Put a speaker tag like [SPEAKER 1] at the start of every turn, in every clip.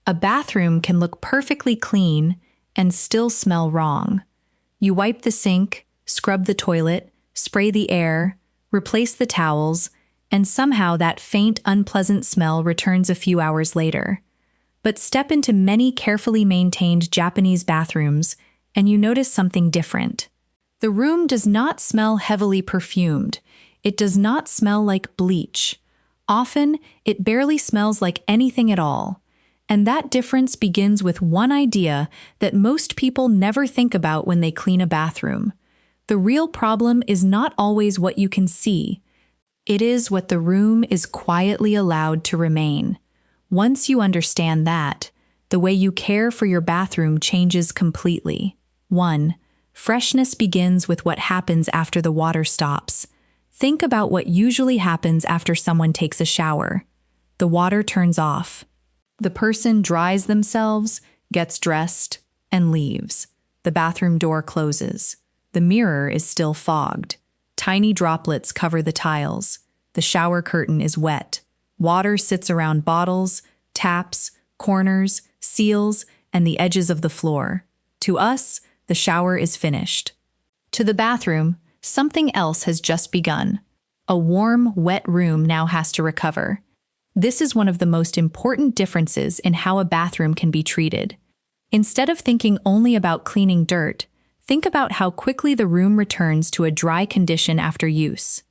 [SPEAKER 1] A bathroom can look perfectly clean and still smell wrong. You wipe the sink, scrub the toilet, spray the air, replace the towels, and somehow that faint, unpleasant smell returns a few hours later. But step into many carefully maintained Japanese bathrooms, and you notice something different. The room does not smell heavily perfumed. It does not smell like bleach. Often, it barely smells like anything at all. And that difference begins with one idea that most people never think about when they clean a bathroom. The real problem is not always what you can see. It is what the room is quietly allowed to remain. Once you understand that, the way you care for your bathroom changes completely. 1. Freshness begins with what happens after the water stops. Think about what usually happens after someone takes a shower. The water turns off. The person dries themselves, gets dressed, and leaves. The bathroom door closes. The mirror is still fogged. Tiny droplets cover the tiles. The shower curtain is wet. Water sits around bottles, taps, corners, seals, and the edges of the floor. To us, the shower is finished. To the bathroom, something else has just begun. A warm, wet room now has to recover. This is one of the most important differences in how a bathroom can be treated. Instead of thinking only about cleaning dirt, think about how quickly the room returns to a dry condition after use.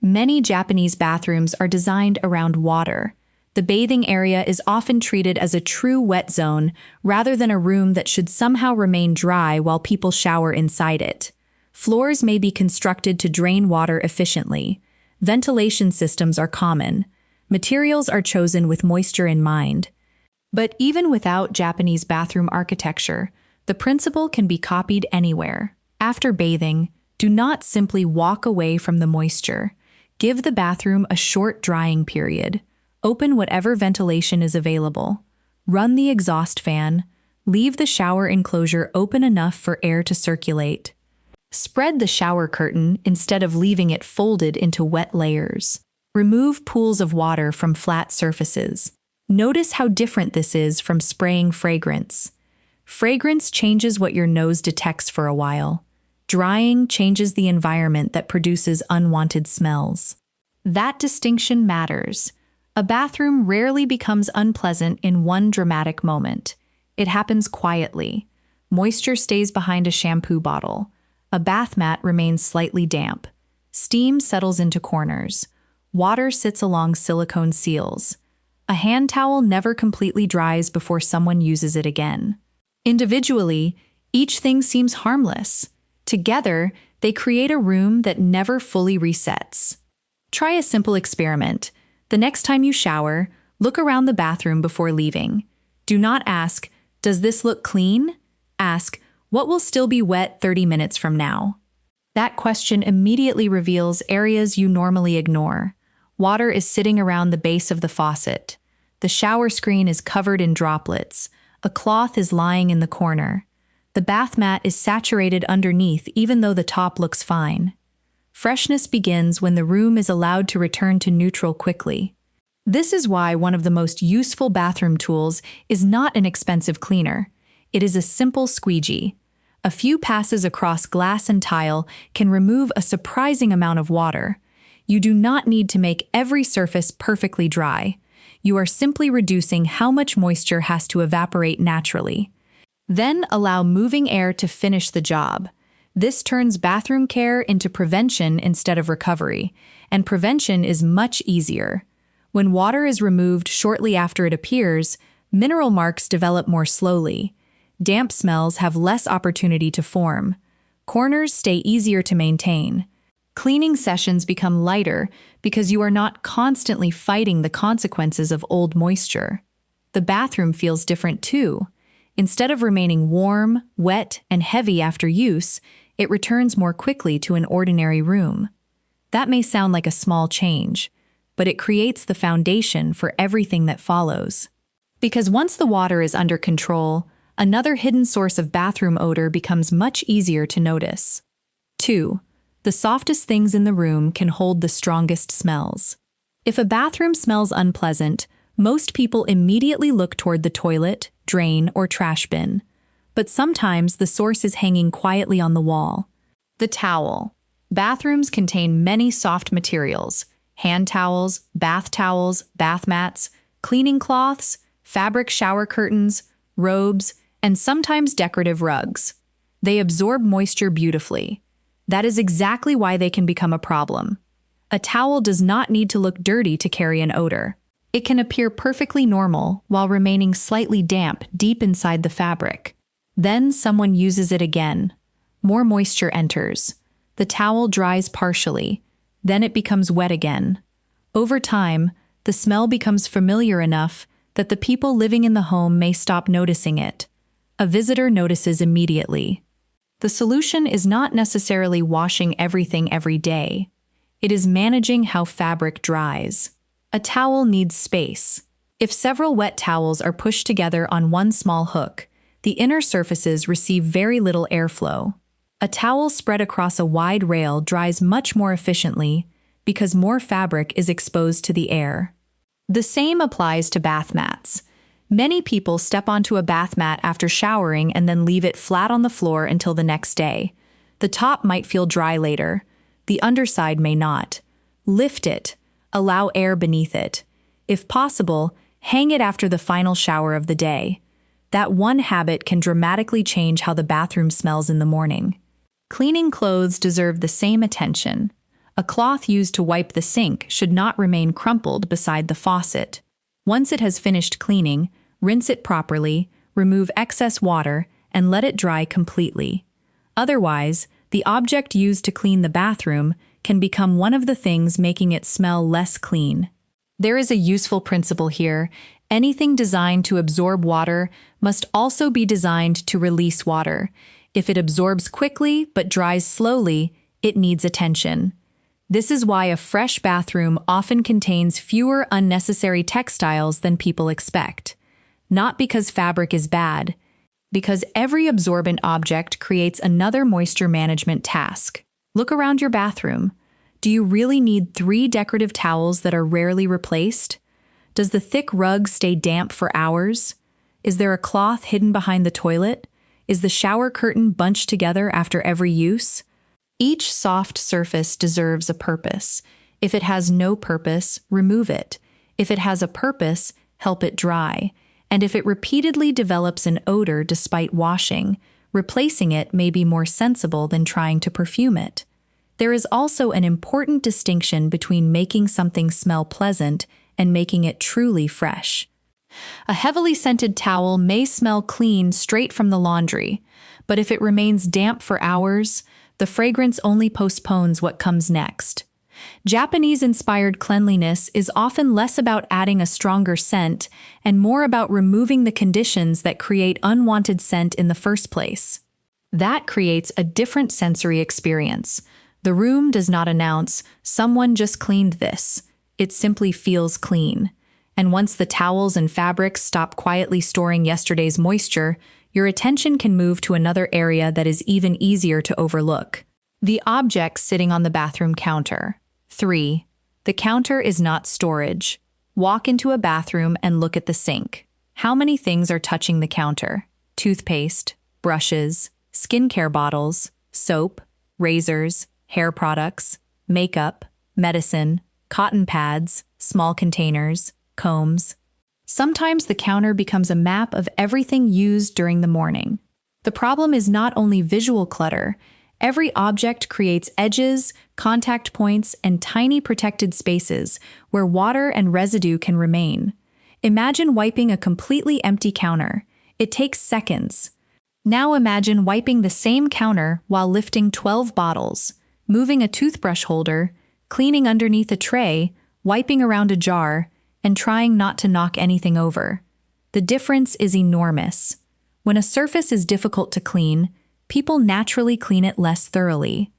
[SPEAKER 1] Many Japanese bathrooms are designed around water. The bathing area is often treated as a true wet zone rather than a room that should somehow remain dry while people shower inside it. Floors may be constructed to drain water efficiently. Ventilation systems are common. Materials are chosen with moisture in mind. But even without Japanese bathroom architecture, the principle can be copied anywhere. After bathing, do not simply walk away from the moisture. Give the bathroom a short drying period. Open whatever ventilation is available. Run the exhaust fan. Leave the shower enclosure open enough for air to circulate. Spread the shower curtain instead of leaving it folded into wet layers. Remove pools of water from flat surfaces. Notice how different this is from spraying fragrance. Fragrance changes what your nose detects for a while. Drying changes the environment that produces unwanted smells. That distinction matters. A bathroom rarely becomes unpleasant in one dramatic moment. It happens quietly. Moisture stays behind a shampoo bottle. A bath mat remains slightly damp. Steam settles into corners. Water sits along silicone seals. A hand towel never completely dries before someone uses it again. Individually, each thing seems harmless. Together, they create a room that never fully resets. Try a simple experiment. The next time you shower, look around the bathroom before leaving. Do not ask, "Does this look clean?" Ask, "What will still be wet 30 minutes from now?" That question immediately reveals areas you normally ignore. Water is sitting around the base of the faucet. The shower screen is covered in droplets. A cloth is lying in the corner. The bath mat is saturated underneath even though the top looks fine. Freshness begins when the room is allowed to return to neutral quickly. This is why one of the most useful bathroom tools is not an expensive cleaner. It is a simple squeegee. A few passes across glass and tile can remove a surprising amount of water. You do not need to make every surface perfectly dry. You are simply reducing how much moisture has to evaporate naturally. Then allow moving air to finish the job. This turns bathroom care into prevention instead of recovery, and prevention is much easier. When water is removed shortly after it appears, mineral marks develop more slowly. Damp smells have less opportunity to form. Corners stay easier to maintain. Cleaning sessions become lighter because you are not constantly fighting the consequences of old moisture. The bathroom feels different too. Instead of remaining warm, wet, and heavy after use, it returns more quickly to an ordinary room. That may sound like a small change, but it creates the foundation for everything that follows. Because once the water is under control, another hidden source of bathroom odor becomes much easier to notice. 2. The softest things in the room can hold the strongest smells. If a bathroom smells unpleasant, Most people immediately look toward the toilet, drain, or trash bin. But sometimes the source is hanging quietly on the wall. The towel. Bathrooms contain many soft materials: hand towels, bath mats, cleaning cloths, fabric shower curtains, robes, and sometimes decorative rugs. They absorb moisture beautifully. That is exactly why they can become a problem. A towel does not need to look dirty to carry an odor. It can appear perfectly normal while remaining slightly damp deep inside the fabric. Then someone uses it again. More moisture enters. The towel dries partially. Then it becomes wet again. Over time, the smell becomes familiar enough that the people living in the home may stop noticing it. A visitor notices immediately. The solution is not necessarily washing everything every day. It is managing how fabric dries. A towel needs space. If several wet towels are pushed together on one small hook, the inner surfaces receive very little airflow. A towel spread across a wide rail dries much more efficiently because more fabric is exposed to the air. The same applies to bath mats. Many people step onto a bath mat after showering and then leave it flat on the floor until the next day. The top might feel dry later. The underside may not. Lift it. Allow air beneath it. If possible, hang it after the final shower of the day. That one habit can dramatically change how the bathroom smells in the morning. Cleaning clothes deserve the same attention. A cloth used to wipe the sink should not remain crumpled beside the faucet. Once it has finished cleaning, rinse it properly, remove excess water, and let it dry completely. Otherwise, the object used to clean the bathroom can become one of the things making it smell less clean. There is a useful principle here. Anything designed to absorb water must also be designed to release water. If it absorbs quickly but dries slowly, it needs attention. This is why a fresh bathroom often contains fewer unnecessary textiles than people expect. Not because fabric is bad, because every absorbent object creates another moisture management task. Look around your bathroom. Do you really need 3 decorative towels that are rarely replaced? Does the thick rug stay damp for hours? Is there a cloth hidden behind the toilet? Is the shower curtain bunched together after every use? Each soft surface deserves a purpose. If it has no purpose, remove it. If it has a purpose, help it dry. And if it repeatedly develops an odor despite washing, replacing it may be more sensible than trying to perfume it. There is also an important distinction between making something smell pleasant and making it truly fresh. A heavily scented towel may smell clean straight from the laundry, but if it remains damp for hours, the fragrance only postpones what comes next. Japanese-inspired cleanliness is often less about adding a stronger scent and more about removing the conditions that create unwanted scent in the first place. That creates a different sensory experience. The room does not announce, "Someone just cleaned this." It simply feels clean. And once the towels and fabrics stop quietly storing yesterday's moisture, your attention can move to another area that is even easier to overlook. The object sitting on the bathroom counter. 3. The counter is not storage. Walk into a bathroom and look at the sink. How many things are touching the counter? Toothpaste, brushes, skincare bottles, soap, razors, hair products, makeup, medicine, cotton pads, small containers, combs. Sometimes the counter becomes a map of everything used during the morning. The problem is not only visual clutter. Every object creates edges, contact points, and tiny protected spaces where water and residue can remain. Imagine wiping a completely empty counter. It takes seconds. Now imagine wiping the same counter while lifting 12 bottles, moving a toothbrush holder, cleaning underneath a tray, wiping around a jar, and trying not to knock anything over. The difference is enormous. When a surface is difficult to clean, people naturally clean it less thoroughly.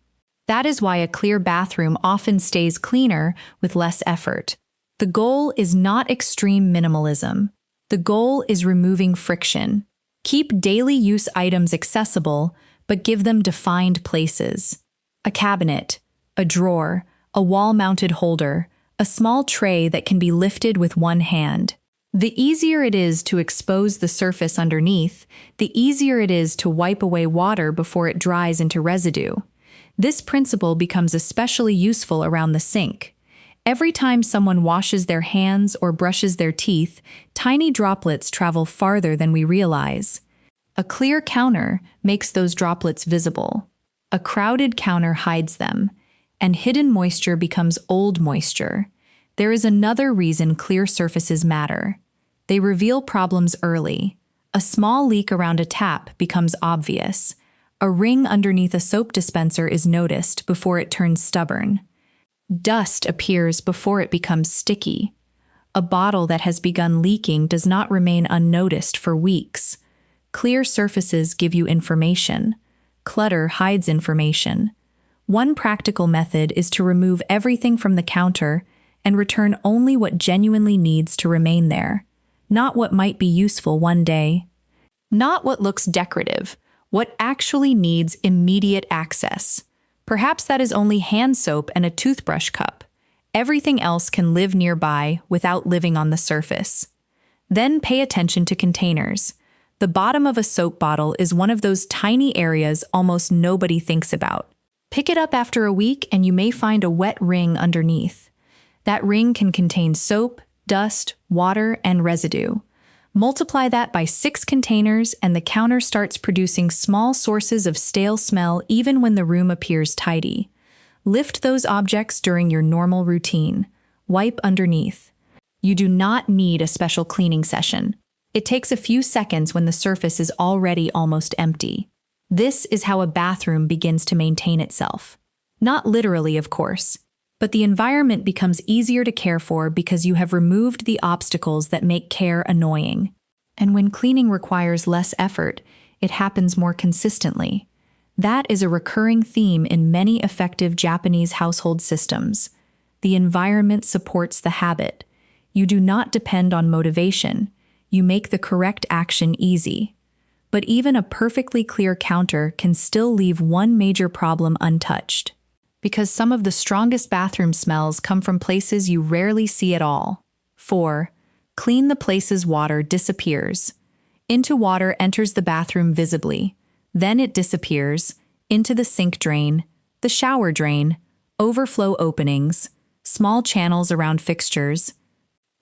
[SPEAKER 1] That is why a clear bathroom often stays cleaner with less effort. The goal is not extreme minimalism. The goal is removing friction. Keep daily use items accessible, but give them defined places. A cabinet, a drawer, a wall-mounted holder, a small tray that can be lifted with one hand. The easier it is to expose the surface underneath, the easier it is to wipe away water before it dries into residue. This principle becomes especially useful around the sink. Every time someone washes their hands or brushes their teeth, tiny droplets travel farther than we realize. A clear counter makes those droplets visible. A crowded counter hides them, and hidden moisture becomes old moisture. There is another reason clear surfaces matter. They reveal problems early. A small leak around a tap becomes obvious. A ring underneath a soap dispenser is noticed before it turns stubborn. Dust appears before it becomes sticky. A bottle that has begun leaking does not remain unnoticed for weeks. Clear surfaces give you information. Clutter hides information. One practical method is to remove everything from the counter and return only what genuinely needs to remain there, not what might be useful one day. Not what looks decorative, what actually needs immediate access. Perhaps that is only hand soap and a toothbrush cup. Everything else can live nearby without living on the surface. Then pay attention to containers. The bottom of a soap bottle is one of those tiny areas almost nobody thinks about. Pick it up after a week and you may find a wet ring underneath. That ring can contain soap, dust, water, and residue. Multiply that by 6 containers and the counter starts producing small sources of stale smell even when the room appears tidy. Lift those objects during your normal routine. Wipe underneath. You do not need a special cleaning session. It takes a few seconds when the surface is already almost empty. This is how a bathroom begins to maintain itself. Not literally, of course, but the environment becomes easier to care for because you have removed the obstacles that make care annoying. And when cleaning requires less effort, it happens more consistently. That is a recurring theme in many effective Japanese household systems. The environment supports the habit. You do not depend on motivation. You make the correct action easy. But even a perfectly clear counter can still leave one major problem untouched. Because some of the strongest bathroom smells come from places you rarely see at all. 4. Clean the places water disappears. Into water enters the bathroom visibly. Then it disappears into the sink drain, the shower drain, overflow openings, small channels around fixtures.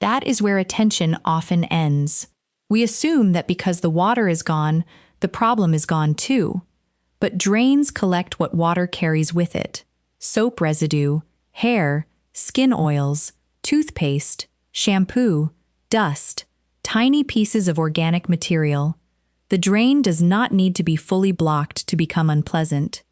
[SPEAKER 1] That is where attention often ends. We assume that because the water is gone, the problem is gone too. But drains collect what water carries with it. Soap residue, hair, skin oils, toothpaste, shampoo, dust, tiny pieces of organic material. The drain does not need to be fully blocked to become unpleasant.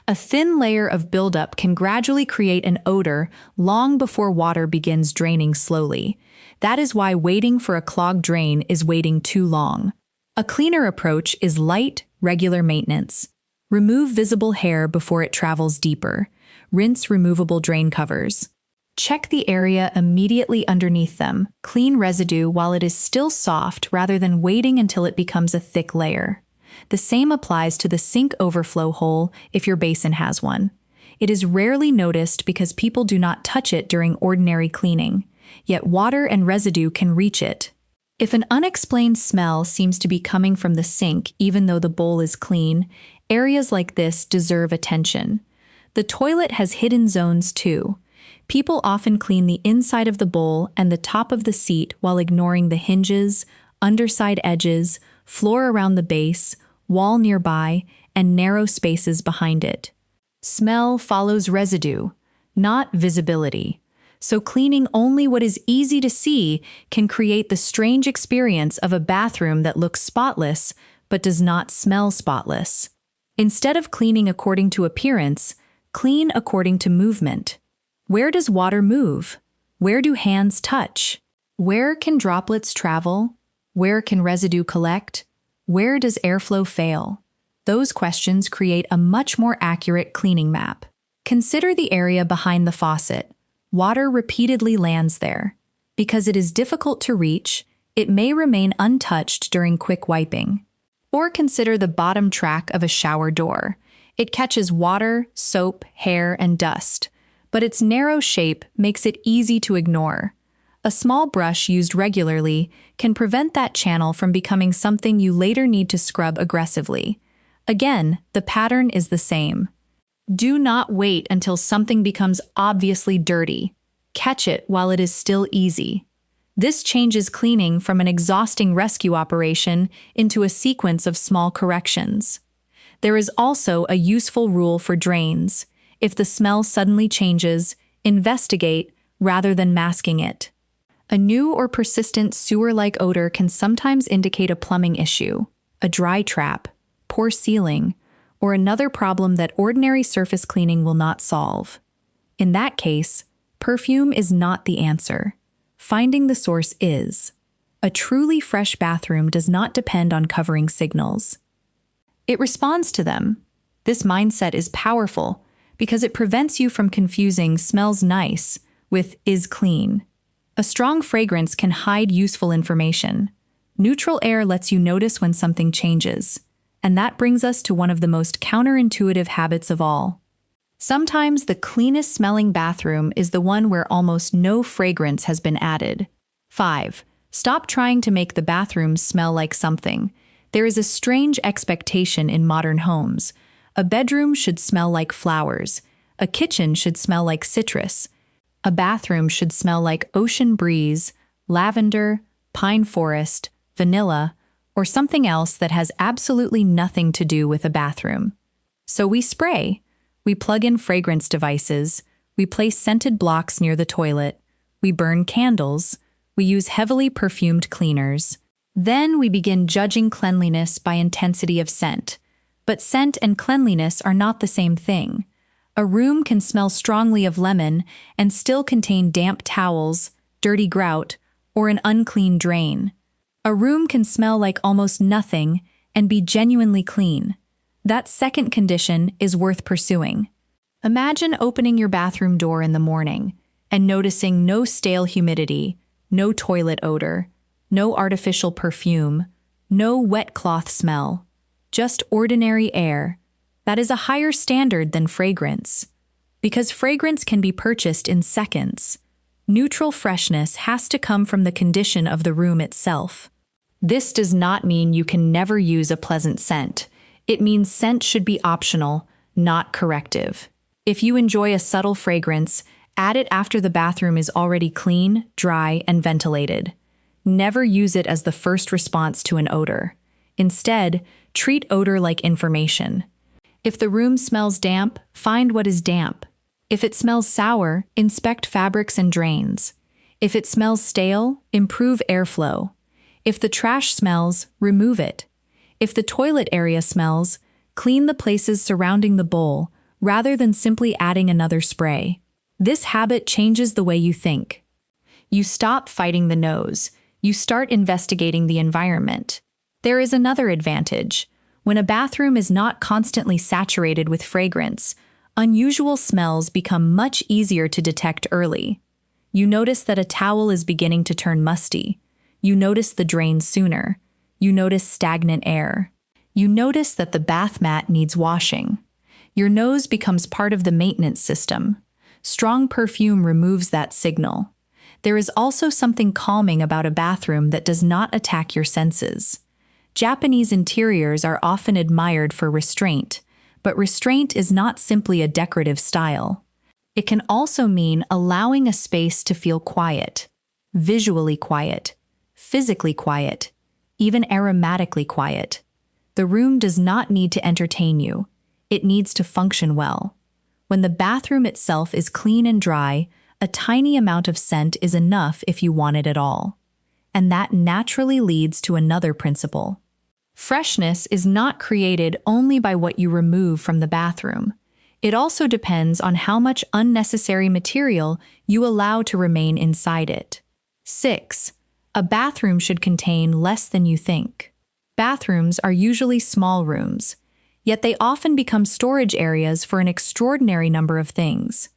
[SPEAKER 1] A thin layer of buildup can gradually create an odor long before water begins draining slowly. That is why waiting for a clogged drain is waiting too long. A cleaner approach is light, regular maintenance. Remove visible hair before it travels deeper. Rinse removable drain covers. Check the area immediately underneath them. Clean residue while it is still soft rather than waiting until it becomes a thick layer. The same applies to the sink overflow hole if your basin has one. It is rarely noticed because people do not touch it during ordinary cleaning, yet water and residue can reach it. If an unexplained smell seems to be coming from the sink even though the bowl is clean, areas like this deserve attention. The toilet has hidden zones too. People often clean the inside of the bowl and the top of the seat while ignoring the hinges, underside edges, floor around the base, wall nearby, and narrow spaces behind it. Smell follows residue, not visibility. So cleaning only what is easy to see can create the strange experience of a bathroom that looks spotless but does not smell spotless. Instead of cleaning according to appearance, clean according to movement. Where does water move? Where do hands touch? Where can droplets travel? Where can residue collect? Where does airflow fail? Those questions create a much more accurate cleaning map. Consider the area behind the faucet. Water repeatedly lands there. Because it is difficult to reach, it may remain untouched during quick wiping. Or consider the bottom track of a shower door. It catches water, soap, hair, and dust, but its narrow shape makes it easy to ignore. A small brush used regularly can prevent that channel from becoming something you later need to scrub aggressively. Again, the pattern is the same. Do not wait until something becomes obviously dirty. Catch it while it is still easy. This changes cleaning from an exhausting rescue operation into a sequence of small corrections. There is also a useful rule for drains. If the smell suddenly changes, investigate rather than masking it. A new or persistent sewer-like odor can sometimes indicate a plumbing issue, a dry trap, poor sealing, or another problem that ordinary surface cleaning will not solve. In that case, perfume is not the answer. Finding the source is. A truly fresh bathroom does not depend on covering signals. It responds to them. This mindset is powerful because it prevents you from confusing smells nice with is clean. A strong fragrance can hide useful information. Neutral air lets you notice when something changes. And that brings us to one of the most counterintuitive habits of all. Sometimes the cleanest smelling bathroom is the one where almost no fragrance has been added. 5. Stop trying to make the bathroom smell like something. There is a strange expectation in modern homes. A bedroom should smell like flowers. A kitchen should smell like citrus. A bathroom should smell like ocean breeze, lavender, pine forest, vanilla, or something else that has absolutely nothing to do with a bathroom. So we spray. We plug in fragrance devices. We place scented blocks near the toilet. We burn candles. We use heavily perfumed cleaners. Then we begin judging cleanliness by intensity of scent. But scent and cleanliness are not the same thing. A room can smell strongly of lemon and still contain damp towels, dirty grout, or an unclean drain. A room can smell like almost nothing and be genuinely clean. That second condition is worth pursuing. Imagine opening your bathroom door in the morning and noticing no stale humidity, no toilet odor, no artificial perfume, no wet cloth smell, just ordinary air. That is a higher standard than fragrance. Because fragrance can be purchased in seconds, neutral freshness has to come from the condition of the room itself. This does not mean you can never use a pleasant scent. It means scent should be optional, not corrective. If you enjoy a subtle fragrance, add it after the bathroom is already clean, dry, and ventilated. Never use it as the first response to an odor. Instead, treat odor like information. If the room smells damp, find what is damp. If it smells sour, inspect fabrics and drains. If it smells stale, improve airflow. If the trash smells, remove it. If the toilet area smells, clean the places surrounding the bowl rather than simply adding another spray. This habit changes the way you think. You stop fighting the nose. You start investigating the environment. There is another advantage. When a bathroom is not constantly saturated with fragrance, unusual smells become much easier to detect early. You notice that a towel is beginning to turn musty. You notice the drain sooner. You notice stagnant air. You notice that the bath mat needs washing. Your nose becomes part of the maintenance system. Strong perfume removes that signal. There is also something calming about a bathroom that does not attack your senses. Japanese interiors are often admired for restraint, but restraint is not simply a decorative style. It can also mean allowing a space to feel quiet, visually quiet, physically quiet, even aromatically quiet. The room does not need to entertain you. It needs to function well. When the bathroom itself is clean and dry, a tiny amount of scent is enough if you want it at all. And that naturally leads to another principle. Freshness is not created only by what you remove from the bathroom. It also depends on how much unnecessary material you allow to remain inside it. 6. A bathroom should contain less than you think. Bathrooms are usually small rooms, yet they often become storage areas for an extraordinary number of things.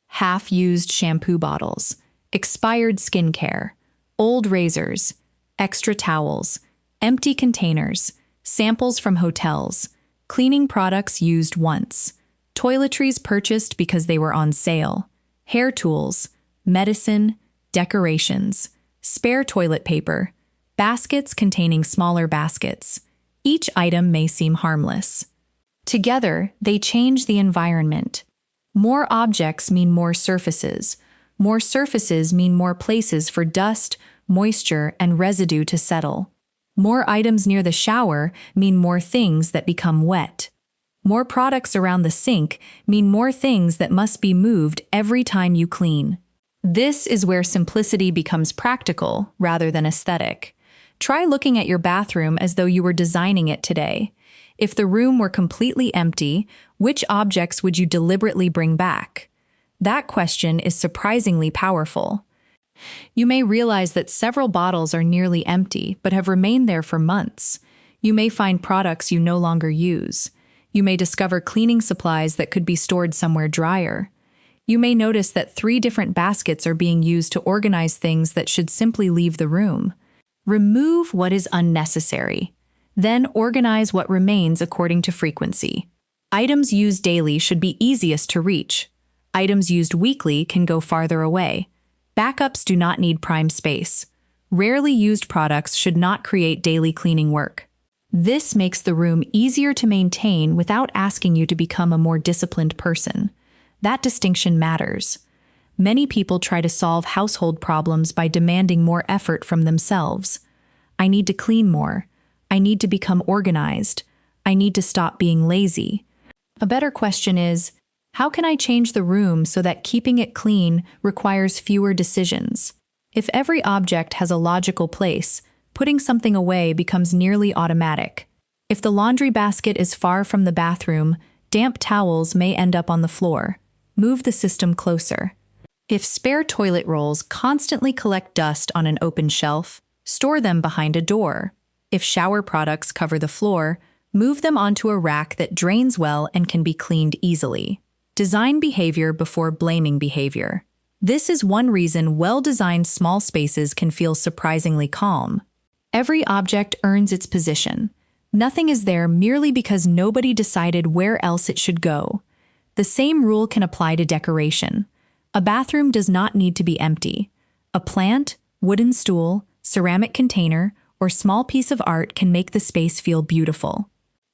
[SPEAKER 1] Half-used shampoo bottles, expired skincare, old razors, extra towels, empty containers, samples from hotels, cleaning products used once, toiletries purchased because they were on sale, hair tools, medicine, Decorations. Spare toilet paper. Baskets containing smaller baskets. Each item may seem harmless. Together, they change the environment. More objects mean more surfaces. More surfaces mean more places for dust, moisture, and residue to settle. More items near the shower mean more things that become wet. More products around the sink mean more things that must be moved every time you clean. This is where simplicity becomes practical rather than aesthetic. Try looking at your bathroom as though you were designing it today. If the room were completely empty, which objects would you deliberately bring back? That question is surprisingly powerful. You may realize that several bottles are nearly empty but have remained there for months. You may find products you no longer use. You may discover cleaning supplies that could be stored somewhere drier. You may notice that 3 different baskets are being used to organize things that should simply leave the room. Remove what is unnecessary. Then organize what remains according to frequency. Items used daily should be easiest to reach. Items used weekly can go farther away. Backups do not need prime space. Rarely used products should not create daily cleaning work. This makes the room easier to maintain without asking you to become a more disciplined person. That distinction matters. Many people try to solve household problems by demanding more effort from themselves. I need to clean more. I need to become organized. I need to stop being lazy. A better question is, how can I change the room so that keeping it clean requires fewer decisions? If every object has a logical place, putting something away becomes nearly automatic. If the laundry basket is far from the bathroom, damp towels may end up on the floor. Move the system closer. If spare toilet rolls constantly collect dust on an open shelf, store them behind a door. If shower products cover the floor, move them onto a rack that drains well and can be cleaned easily. Design behavior before blaming behavior. This is one reason well-designed small spaces can feel surprisingly calm. Every object earns its position. Nothing is there merely because nobody decided where else it should go. The same rule can apply to decoration. A bathroom does not need to be empty. A plant, wooden stool, ceramic container, or small piece of art can make the space feel beautiful.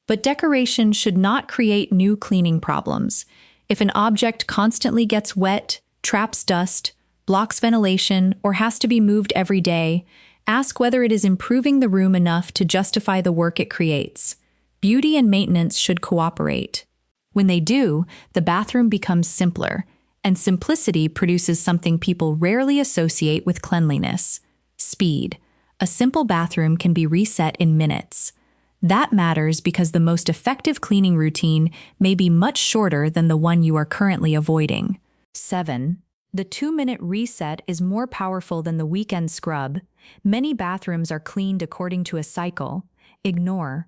[SPEAKER 1] But decoration should not create new cleaning problems. If an object constantly gets wet, traps dust, blocks ventilation, or has to be moved every day, ask whether it is improving the room enough to justify the work it creates. Beauty and maintenance should cooperate. When they do, the bathroom becomes simpler, and simplicity produces something people rarely associate with cleanliness: speed. A simple bathroom can be reset in minutes. That matters because the most effective cleaning routine may be much shorter than the one you are currently avoiding. 7. The 2-minute reset is more powerful than the weekend scrub. Many bathrooms are cleaned according to a cycle. Ignore,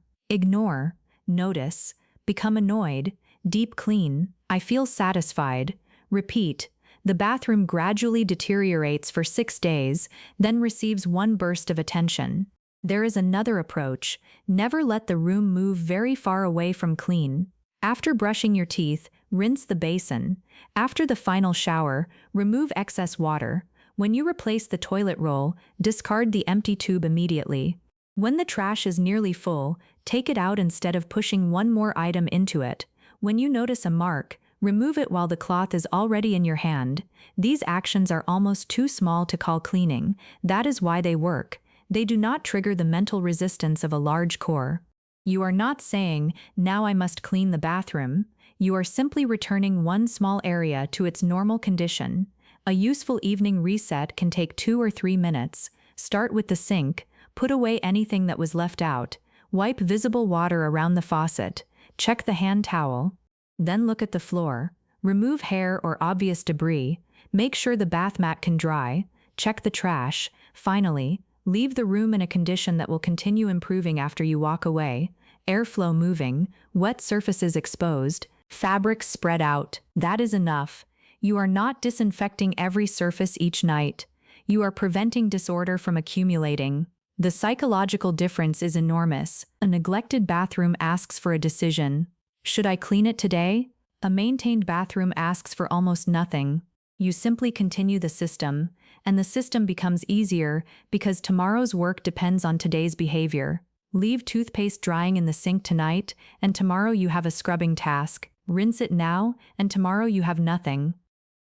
[SPEAKER 1] notice, become annoyed, deep clean, I feel satisfied, repeat. The bathroom gradually deteriorates for 6 days, then receives one burst of attention. There is another approach. Never let the room move very far away from clean. After brushing your teeth, rinse the basin. After the final shower, remove excess water. When you replace the toilet roll, discard the empty tube immediately. When the trash is nearly full, take it out instead of pushing one more item into it. When you notice a mark, remove it while the cloth is already in your hand. These actions are almost too small to call cleaning. That is why they work. They do not trigger the mental resistance of a large core. You are not saying, now I must clean the bathroom. You are simply returning one small area to its normal condition. A useful evening reset can take 2 or 3 minutes. Start with the sink. Put away anything that was left out. Wipe visible water around the faucet. Check the hand towel. Then look at the floor. Remove hair or obvious debris. Make sure the bath mat can dry. Check the trash. Finally, leave the room in a condition that will continue improving after you walk away. Airflow moving, wet surfaces exposed, fabrics spread out. That is enough. You are not disinfecting every surface each night. You are preventing disorder from accumulating. The psychological difference is enormous. A neglected bathroom asks for a decision. Should I clean it today? A maintained bathroom asks for almost nothing. You simply continue the system. and the system becomes easier because tomorrow's work depends on today's behavior. Leave toothpaste drying in the sink tonight, and tomorrow you have a scrubbing task. Rinse it now, and tomorrow you have nothing.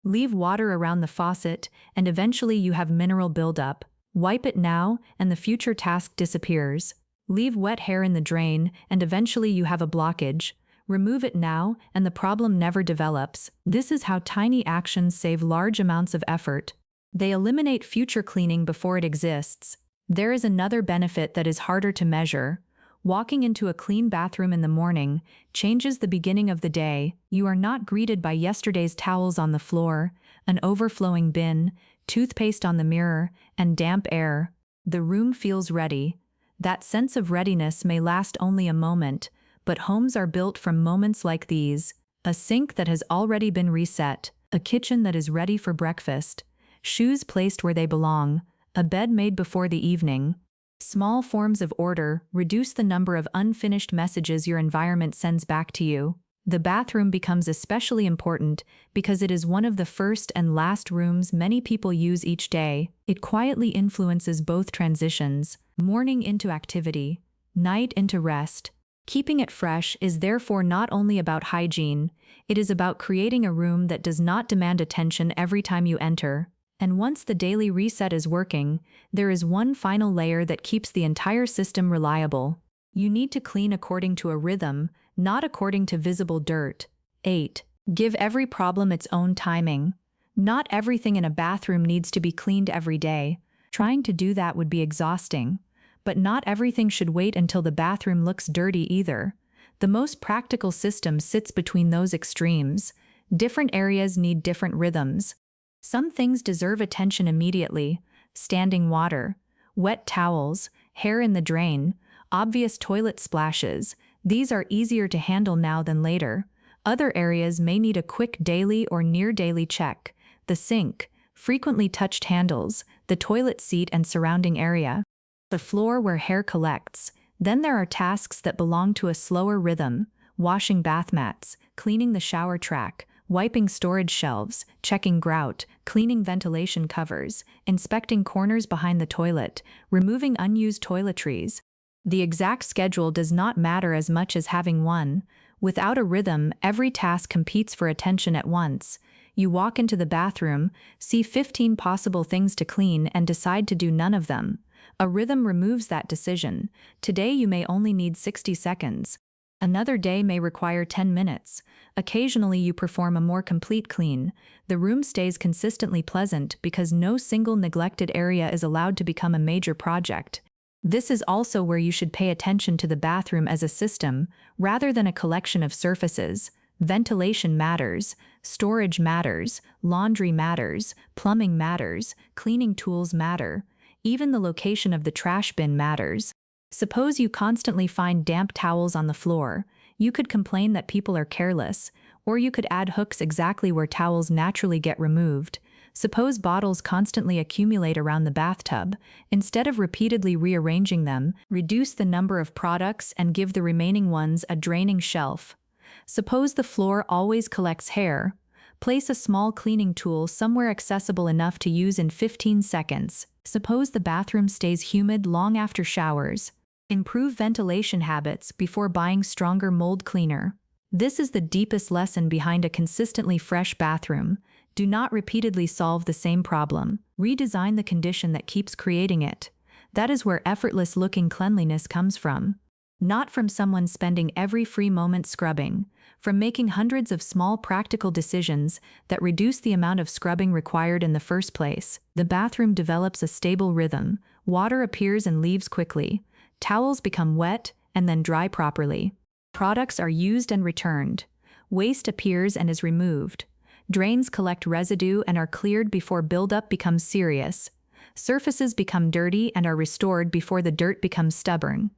[SPEAKER 1] Leave water around the faucet, and eventually you have mineral buildup. Wipe it now, and the future task disappears. Leave wet hair in the drain, and eventually you have a blockage. Remove it now, and the problem never develops. This is how tiny actions save large amounts of effort. They eliminate future cleaning before it exists. There is another benefit that is harder to measure. Walking into a clean bathroom in the morning changes the beginning of the day. You are not greeted by yesterday's towels on the floor, an overflowing bin, toothpaste on the mirror, and damp air. The room feels ready. That sense of readiness may last only a moment, but homes are built from moments like these. A sink that has already been reset, a kitchen that is ready for breakfast, shoes placed where they belong, a bed made before the evening. Small forms of order reduce the number of unfinished messages your environment sends back to you. The bathroom becomes especially important because it is one of the first and last rooms many people use each day. It quietly influences both transitions, morning into activity, night into rest. Keeping it fresh is therefore not only about hygiene, it is about creating a room that does not demand attention every time you enter. And once the daily reset is working, there is one final layer that keeps the entire system reliable. You need to clean according to a rhythm, not according to visible dirt. 8. Give every problem its own timing. Not everything in a bathroom needs to be cleaned every day. Trying to do that would be exhausting. But not everything should wait until the bathroom looks dirty either. The most practical system sits between those extremes. Different areas need different rhythms. Some things deserve attention immediately: standing water, wet towels, hair in the drain, obvious toilet splashes. These are easier to handle now than later. Other areas may need a quick daily or near-daily check: the sink, frequently touched handles, the toilet seat and surrounding area, the floor where hair collects. Then there are tasks that belong to a slower rhythm: washing bath mats, cleaning the shower track, wiping storage shelves, checking grout, cleaning ventilation covers, inspecting corners behind the toilet, removing unused toiletries. The exact schedule does not matter as much as having one. Without a rhythm, every task competes for attention at once. You walk into the bathroom, see 15 possible things to clean, and decide to do none of them. A rhythm removes that decision. Today you may only need 60 seconds. Another day may require 10 minutes. Occasionally you perform a more complete clean. The room stays consistently pleasant because no single neglected area is allowed to become a major project. This is also where you should pay attention to the bathroom as a system, rather than a collection of surfaces. Ventilation matters, storage matters, laundry matters, plumbing matters, cleaning tools matter. Even the location of the trash bin matters. Suppose you constantly find damp towels on the floor. You could complain that people are careless, or you could add hooks exactly where towels naturally get removed. Suppose bottles constantly accumulate around the bathtub. Instead of repeatedly rearranging them, reduce the number of products and give the remaining ones a draining shelf. Suppose the floor always collects hair. Place a small cleaning tool somewhere accessible enough to use in 15 seconds. Suppose the bathroom stays humid long after showers. Improve ventilation habits before buying stronger mold cleaner. This is the deepest lesson behind a consistently fresh bathroom. Do not repeatedly solve the same problem. Redesign the condition that keeps creating it. That is where effortless-looking cleanliness comes from. Not from someone spending every free moment scrubbing, from making hundreds of small practical decisions that reduce the amount of scrubbing required in the first place. The bathroom develops a stable rhythm. Water appears and leaves quickly. Towels become wet and then dry properly. Products are used and returned. Waste appears and is removed. Drains collect residue and are cleared before buildup becomes serious. Surfaces become dirty and are restored before the dirt becomes stubborn.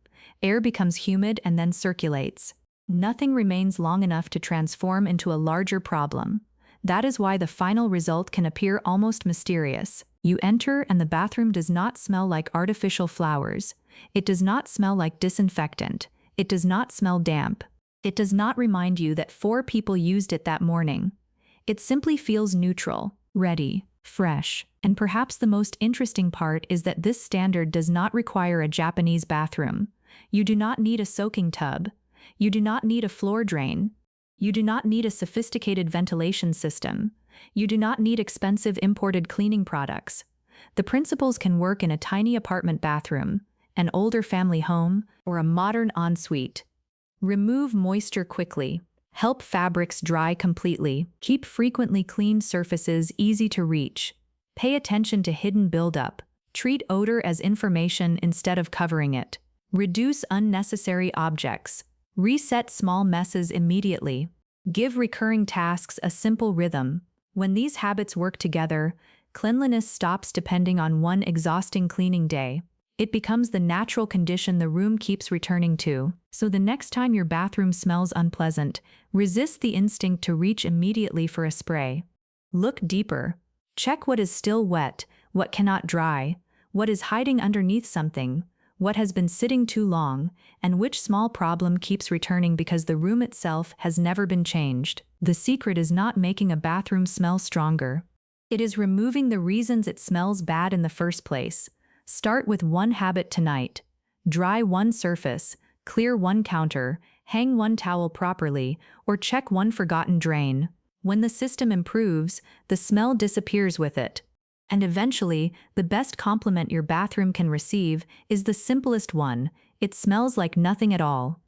[SPEAKER 1] Air becomes humid and then circulates. Nothing remains long enough to transform into a larger problem. That is why the final result can appear almost mysterious. You enter and the bathroom does not smell like artificial flowers. It does not smell like disinfectant. It does not smell damp. It does not remind you that 4 people used it that morning. It simply feels neutral, ready. fresh. And perhaps the most interesting part is that this standard does not require a Japanese bathroom. You do not need a soaking tub. You do not need a floor drain. You do not need a sophisticated ventilation system. You do not need expensive imported cleaning products. The principles can work in a tiny apartment bathroom, an older family home, or a modern ensuite. Remove moisture quickly. Help fabrics dry completely. Keep frequently cleaned surfaces easy to reach. Pay attention to hidden buildup. Treat odor as information instead of covering it. Reduce unnecessary objects. Reset small messes immediately. Give recurring tasks a simple rhythm. When these habits work together, cleanliness stops depending on one exhausting cleaning day. It becomes the natural condition the room keeps returning to. So the next time your bathroom smells unpleasant, resist the instinct to reach immediately for a spray. Look deeper. Check what is still wet, what cannot dry, what is hiding underneath something, what has been sitting too long, and which small problem keeps returning because the room itself has never been changed. The secret is not making a bathroom smell stronger. It is removing the reasons it smells bad in the first place. Start with one habit tonight. Dry one surface, clear one counter, hang one towel properly, or check one forgotten drain. When the system improves, the smell disappears with it. And eventually, the best compliment your bathroom can receive is the simplest one: it smells like nothing at all.